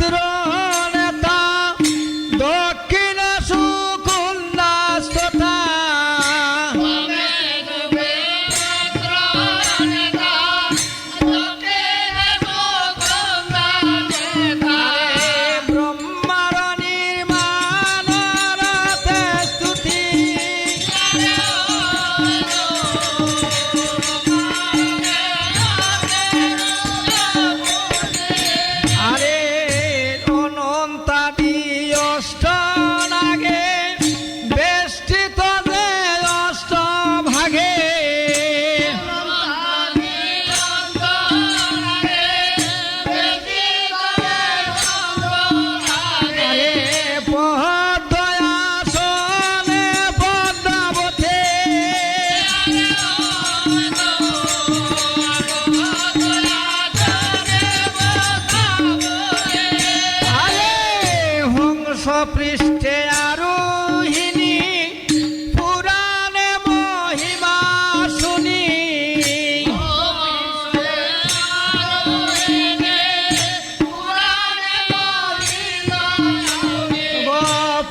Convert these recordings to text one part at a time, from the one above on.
ছাত্র নেতা দক্ষিণ সুকুন্দাস্ততা ব্রহ্মার নির্মাণরতে স্তুতি আরে অনন্তাদি অষ্ট নাগে বেষ্টিত যে অষ্ট ভাগে আরে পদ্ময়াসনে পদ্মাবতে আরে হংস পৃষ্ঠে আরোহিণী পুরাণে মহিমা শুনি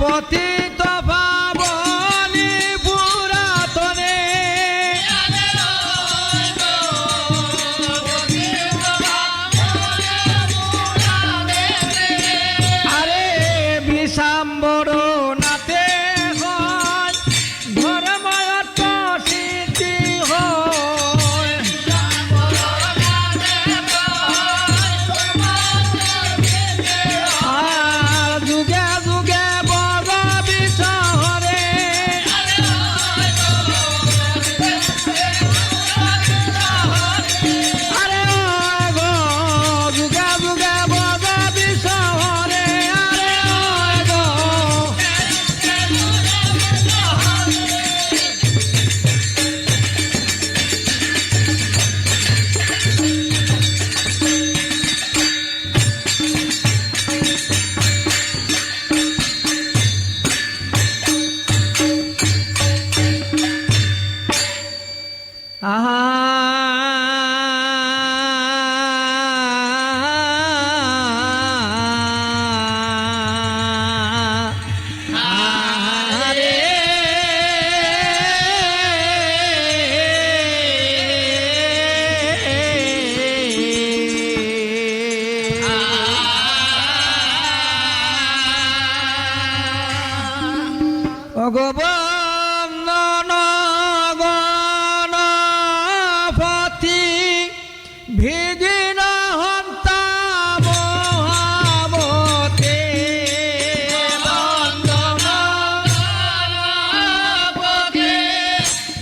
পতিত পাবনী পুরাতনে আরে বিষাম্বর নাতে হয় ধর্মায়ত্ত সিদ্ধি হয় আর যুগে যুগে বড় বিশহরে আরে গো যুগে যুগে বড় বিশহরে আরে গো আরে ভগবন্দন গণপতি বিঘ্ন হন্তা মহাবতে বন্দন গণপতি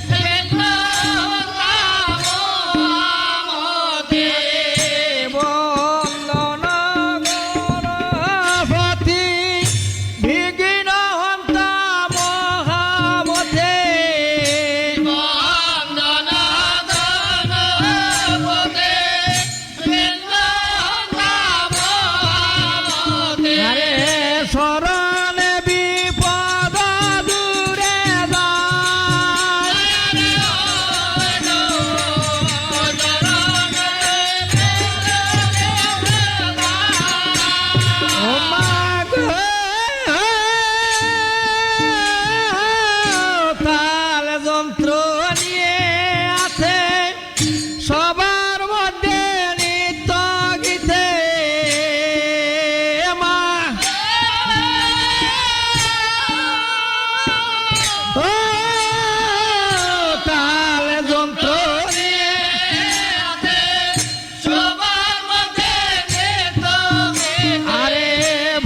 বিঘ্ন হন্তা মহাবতে বন্দন গণপতি বিঘ্ন হন্তা মহাবতে আরে শরণে বিপদ দূরে ও মা গো তাল যন্ত্র নিয়ে আছে সবার মধ্যে নিত্য গীতে মা ও তাল যন্ত্র নিয়ে আছে সবার মধ্যে নিত্য গীতে আরে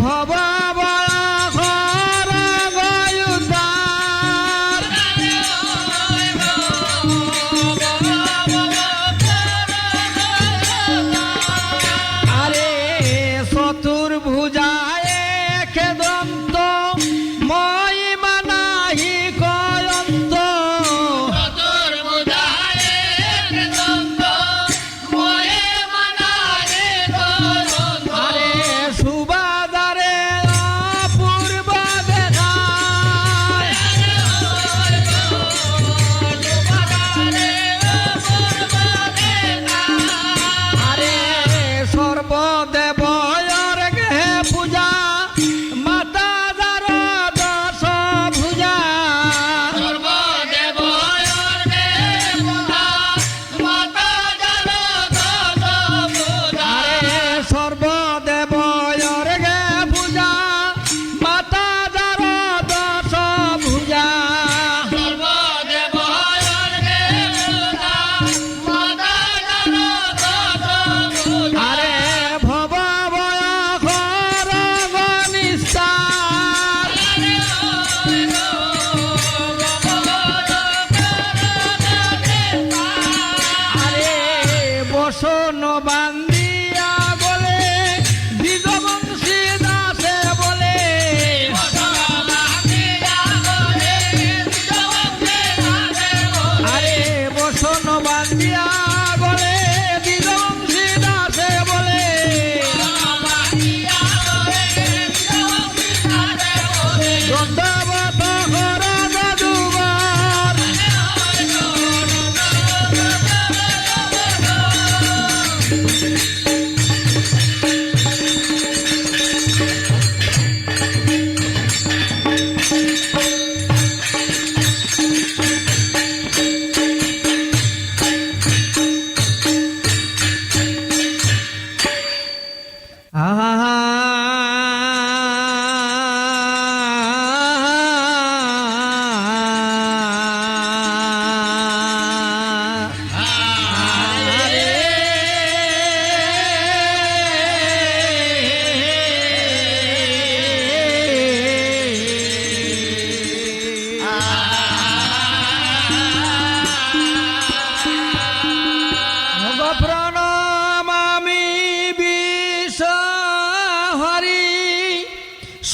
ভব আরে চতুর্ভুজায় দন্ত মহিমা নাহি কয়ন্ত আরে সুবাদারে অপূর্ব দেখায় আরে সর্বদেবয়র গে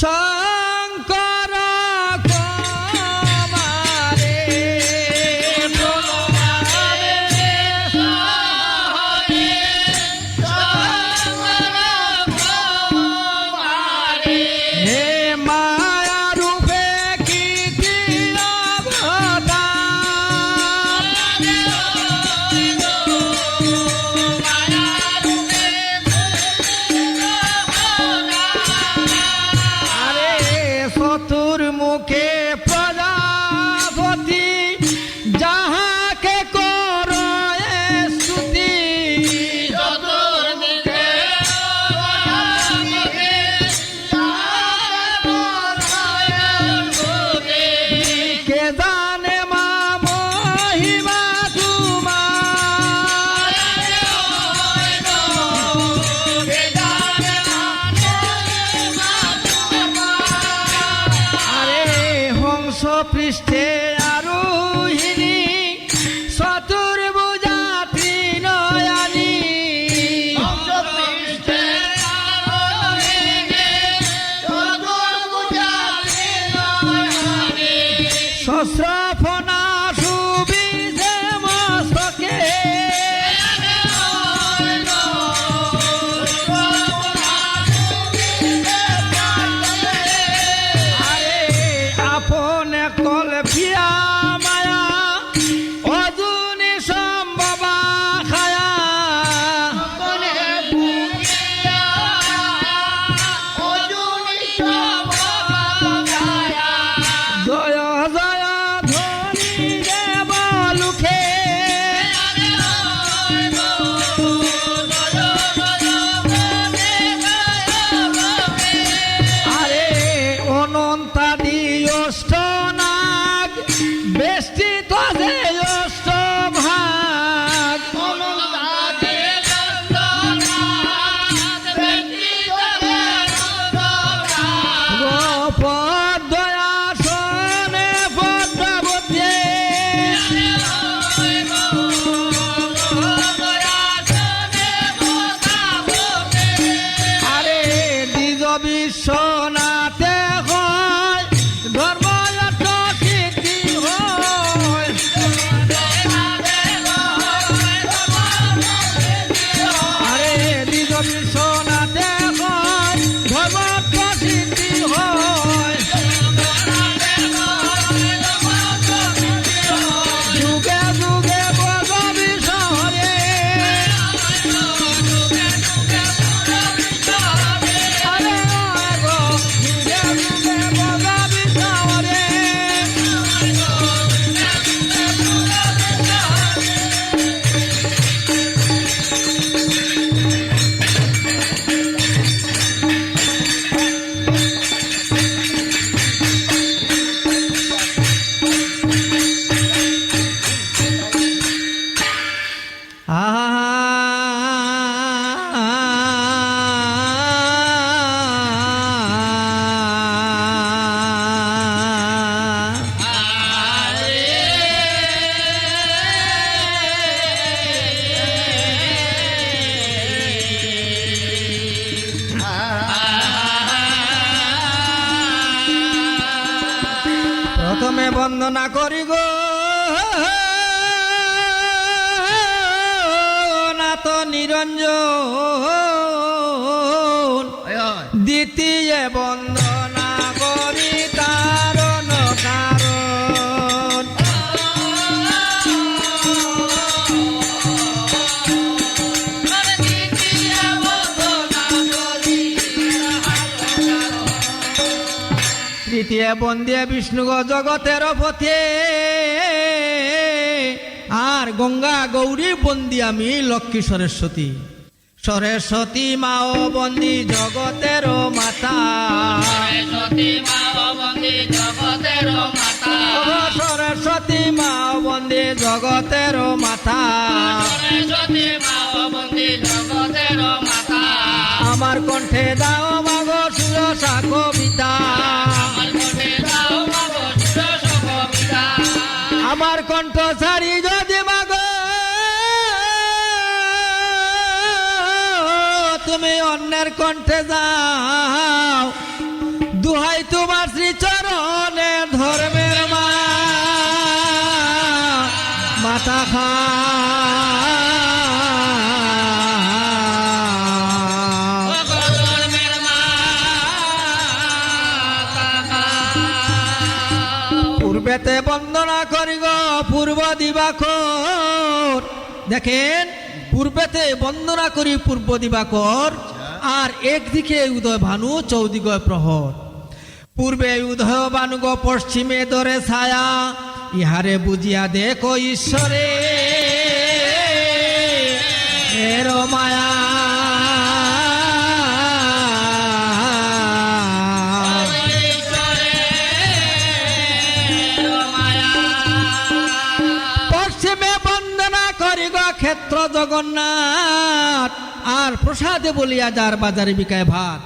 শঙ্কর কুমারে হে মায়া রূপে কীর্তি অবতার আরে চতুর্মুখে প্রজাপতি যাহাকে কর স্তুতি কে জানে মা মহিমা তোমার আরে হংস পৃষ্ঠে আরোহিণী চতুর্ভুজা ত্রিনয়নী সহস্রফনা সুবিধে মস্তকে আরে আপন কল্পিয়া মায়া অজুনি সম্ভবা খায়া জয় জয় ধ্বনি দেব লুখে আরে অনন্তাদি অষ্টনাগ বেষ্টিত যে অষ্টভাগ পদ্ময়াসনে পদ্মাবতী আরে দ্বিজ বিশ্বনাথে হয় ধর্মযত সিদ্ধি হয় আরে দ্বিজ বিশ্বনাথে হয় ধর্মযত সিদ্ধি হয় যুগে যুগে বদবি শহরে আরে গো যুগে যুগে বদবি শহরে প্রথমে বন্দনা করি গো নাথ নিরঞ্জন দ্বিতীয় বন্দনা করি তারণ কারণ তৃতীয় বন্দিয়া বিষ্ণু জগতের পথে আর গঙ্গা গৌরী বন্দি আমি লক্ষ্মী সরস্বতী সরস্বতী মাও বন্দি জগতের মাতা সরস্বতী মাও বন্দি জগতের মাতা আমার কণ্ঠে দাও মাগো সুরসা কবিতা আমার কণ্ঠ ছাড়ি যদি মাগো তুমি অন্যের কণ্ঠে যাও পূর্বেতে বন্দনা করি গো পূর্ব দিবাকর। দেখেন, পূর্বেতে বন্দনা করি পূর্ব দিবাকর, আর একদিকে উদয় ভানু চৌদিকে প্রহর। পূর্বে উদয় ভানু গো পশ্চিমে দরে ছায়া, ইহারে বুঝিয়া দেখো ঈশ্বরে এর মায়া। পশ্চিমে বন্দনা করি গো ক্ষেত্র জগন্নাথ, আর প্রসাদে বলিয়া যার বাজারে বিকায় ভাত।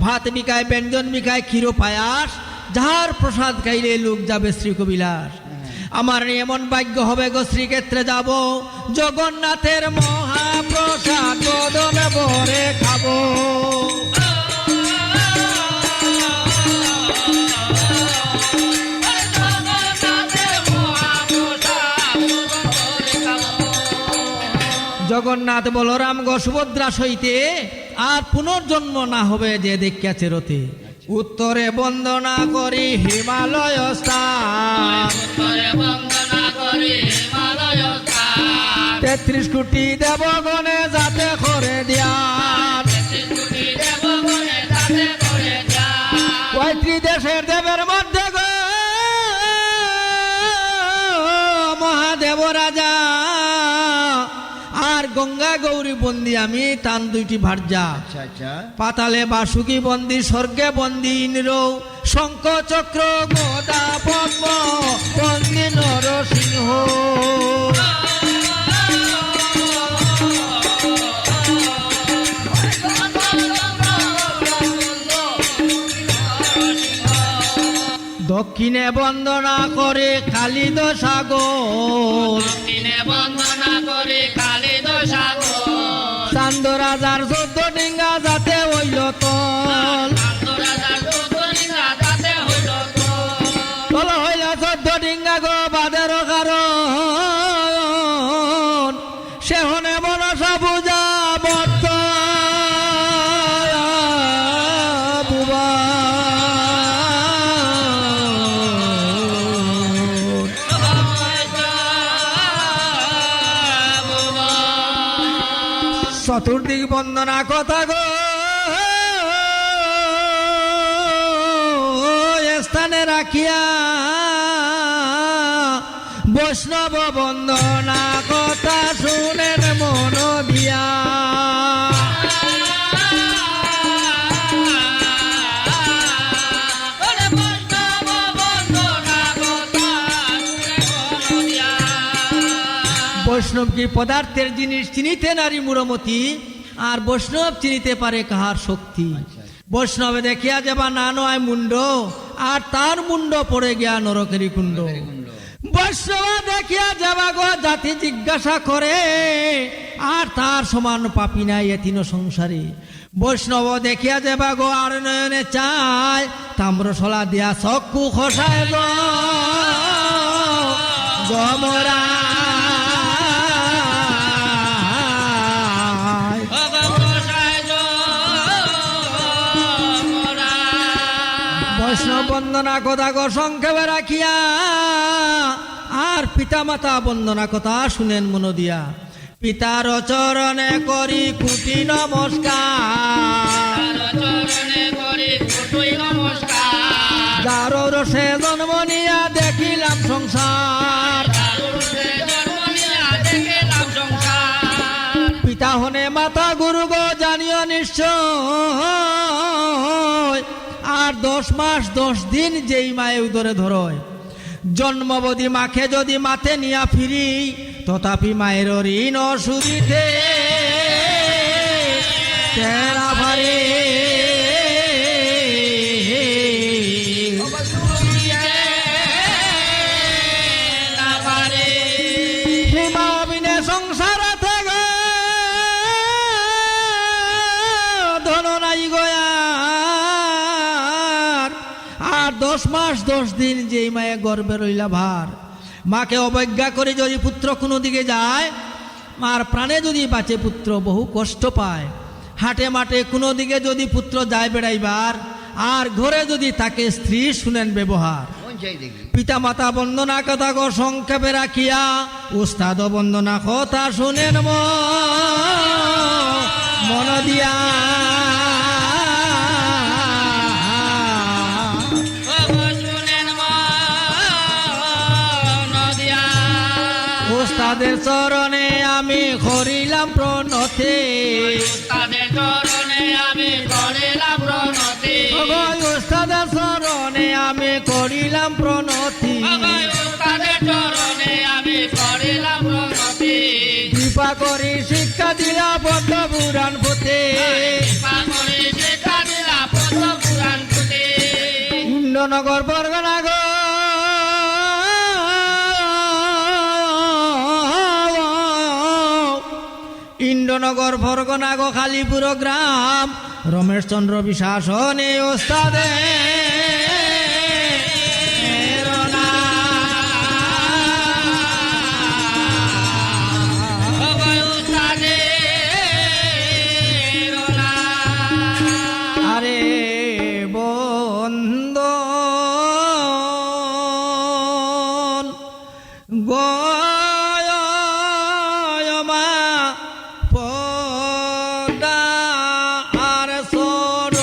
ভাত বিকায় ব্যঞ্জন বিকায় ক্ষীর পায়াস, যাহার প্রসাদ খাইলে লোক যাবে শ্রীকবিলাস। আমার এমন ভাগ্য হবে গো শ্রীক্ষেত্রে যাব, জগন্নাথের মহাপ্রসাদ বদন ভরে খাবো। জগন্নাথ বলরাম গো সুভদ্রা সইতে, আর পুনর্জন্ম না হবে যে দেখিয়াছে রতে। উত্তরে বন্দনা করি হিমালয় স্থান, 33 কোটি দেবগণে যাতে করে দিয়ান। 35 দেশের দেবের মধ্যে গো মহাদেব রাজা, আর গঙ্গা গৌরী বন্দি আমি টান দুইটি ভার্যা। পাতালে বাসুকি বন্দি, স্বর্গে বন্দি ইন্দ্র, শঙ্খ চক্র গদা পদ্ম বন্দি নরসিংহ। দক্ষিণে বন্দনা করে কালিদ সাগর, চান্দ রাজার 14 ডিঙ্গা যাতে হইল তল। তল হইল 14 ডিঙ্গা গো বাদের কারণ, সে হনে মনসা পূজা বর্ত বুবা। চতুর্দিক বন্দনা কথা গো স্থানে রাখিয়া, বৈষ্ণব বন্দনা কথা শুনেন মন দিয়া। বৈষ্ণব কি পদার্থের জিনিস চিনিতে নারী মুরমতি, আর বৈষ্ণব চিনিতে পারে কাহার শক্তি। বৈষ্ণবে দেখিয়া যাবা না নয় মুন্ড, আর তার মুন্ড পড়ে গিয়া নরকেরই কুণ্ড। বৈষ্ণব দেখিয়া যাবা গো জাতি জিজ্ঞাসা করে, আর তার সমান পাপি নাই এ তিন সংসারে। বৈষ্ণব দেখিয়া যাবা গো আর নয়নে চায়, তাম্রশলা দিয়া চক্ষু খসায় গমরা। বৈষ্ণব বন্দনা কথা গো সংক্ষেপে রাখিয়া, আর পিতা মাতা বন্দনা কথা শুনেন মন দিয়া। পিতার চরণে করি কোটি নমস্কার, যার রসে জন্ম নিয়া দেখিলাম সংসার। পিতা হনে মাতা গুরু গো জানিও নিশ্চয়, আর 10 মাস 10 দিন যেই মায়ে উদরে ধরয়। জন্মবধি মাকে যদি মাথে নিয়া ফিরি, তথাপি মায়ের ঋণ সুদিতে তেরা ভারে। সংসার থেকে ধন নাই গয়া, আর 10 মাস 10 দিন যেই মায়ে গর্বে রইলা ভার। মাকে অবজ্ঞা করে যদি পুত্র কোনো দিকে যায়, মার প্রাণে যদি বাঁচে পুত্র বহু কষ্ট পায়। হাটে মাঠে কোনো দিকে যদি পুত্র যায় বেড়াইবার, আর ঘরে যদি তাকে স্ত্রী শুনেন ব্যবহার। বুঝাই দেখি। পিতা মাতা বন্দনা কথা গো সংক্ষেপে রাখিয়া, উস্তাদ বন্দনা কথা শুনেন মন দিয়া। উস্তাদের চরণে আমি করিলাম প্রণতি, উস্তাদের চরণে আমি করিলাম প্রণতি, উস্তাদের চরণে আমি করিলাম প্রণতি, উস্তাদের চরণে আমি করিলাম প্রণতি। কৃপা করি শিক্ষা দিলা পদ্ম পুরাণ পুঁথি, কৃপা করে শিক্ষা দিলা পদ্ম পুরাণ পুঁথি। ইন্দ্রনগর বরগনা গো ইন্দ্রনগর বরগনা গো কালীপুর গ্রাম, রমেশ চন্দ্র বিশ্বাসনে ওস্তাদে আরে বন্দন গয়মা পদা আর সর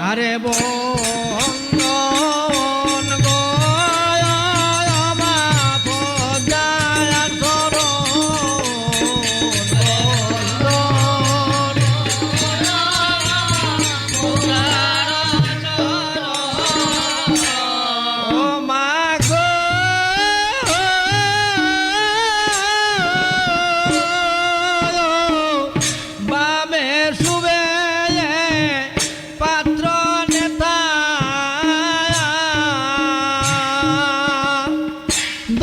আরে বন্দন গয়মা পদা আর সর ও মা গো বামে শুবে পাত্র নেতা,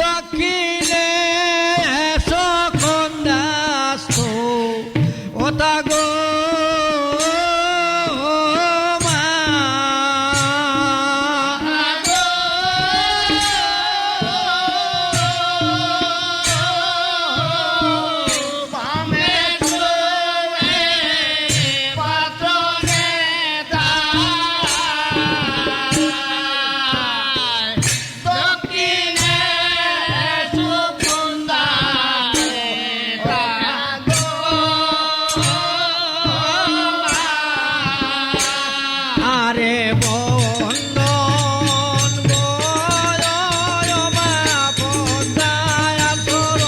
দক্ষিণে সকন্দাস্ত ওতা গো মা। আরে বন্দন গয়মা পদা আর সর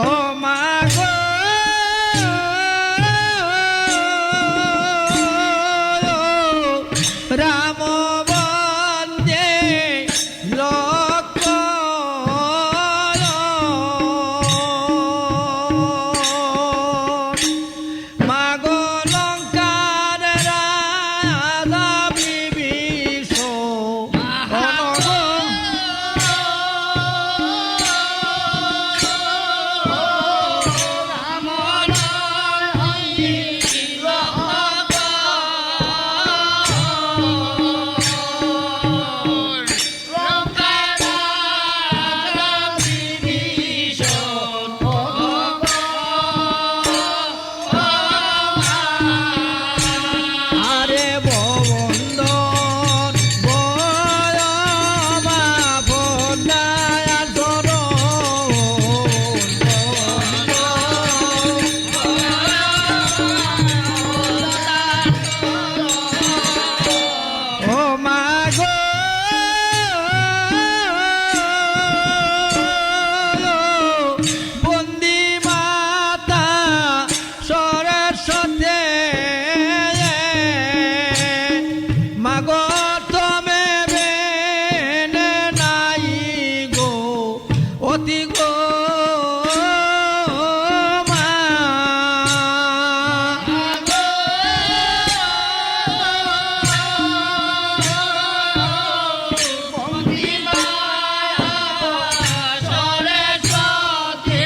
ও মা গো রাম বন্দে মাগো লঙ্কার রাজা বিভীষণ আরে বন্দন গয়মা পদা আর সর ও মা গো বন্দি মাতা সরস্বতী মাগো তমে বেনে নাই গো অতি গো মা। সরস্বতী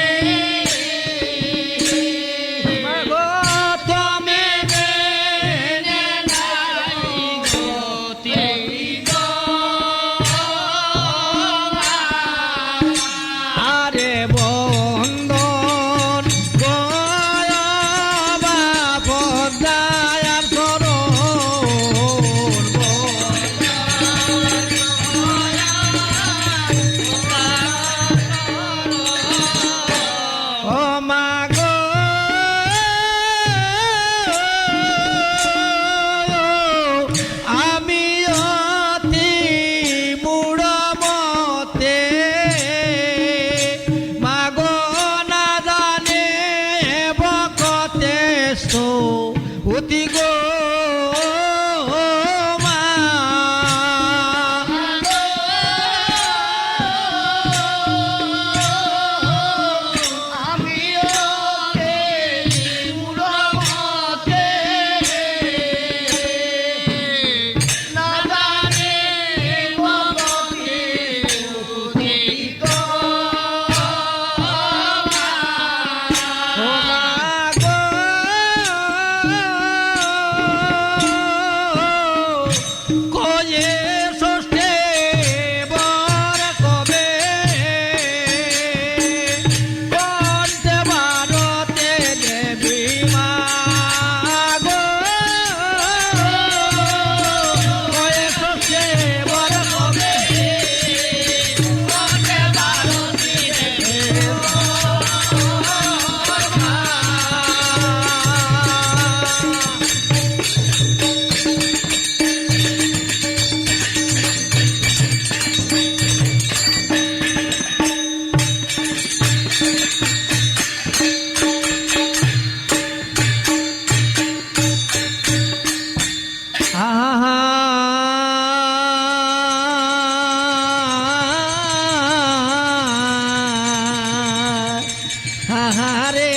আহারে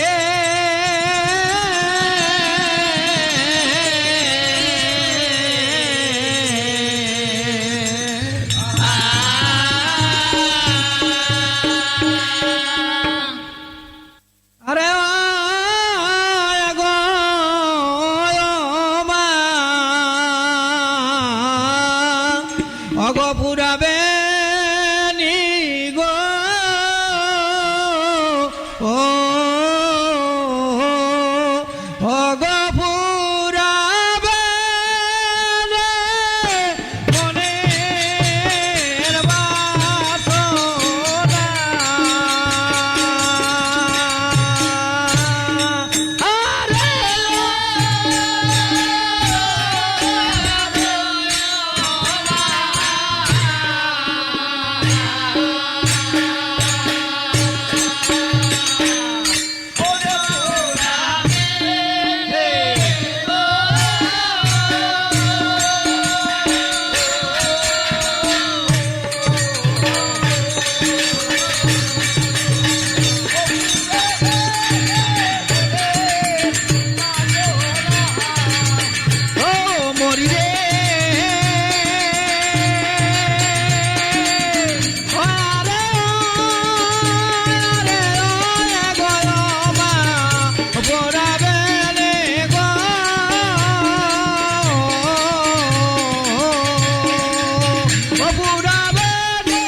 আরে গো মা অগ পুরাবে নি গো ও অগ পুরাবে রে মনের বাসনা আরে ও মরি রে ও আরে আরে গো মা পুরাবে রে গো ও পুরাবে রে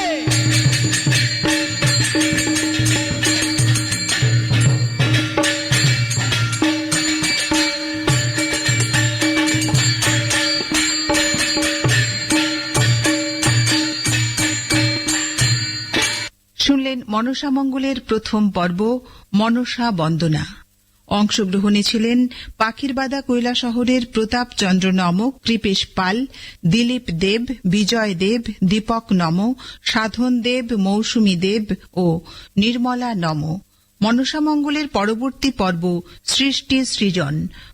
শুনলেন মনসামঙ্গলের প্রথম পর্ব মনসা বন্দনা। অংশগ্রহণে ছিলেন পাখিরবাদা কৈলাসহরের প্রতাপচন্দ্র নম, কৃপেশ পাল, দিলীপ দেব, বিজয় দেব, দীপক নম, সাধন দেব, মৌসুমী দেব ও নির্মলা নম। মনসামঙ্গলের পরবর্তী পর্ব সৃষ্টি সৃজন।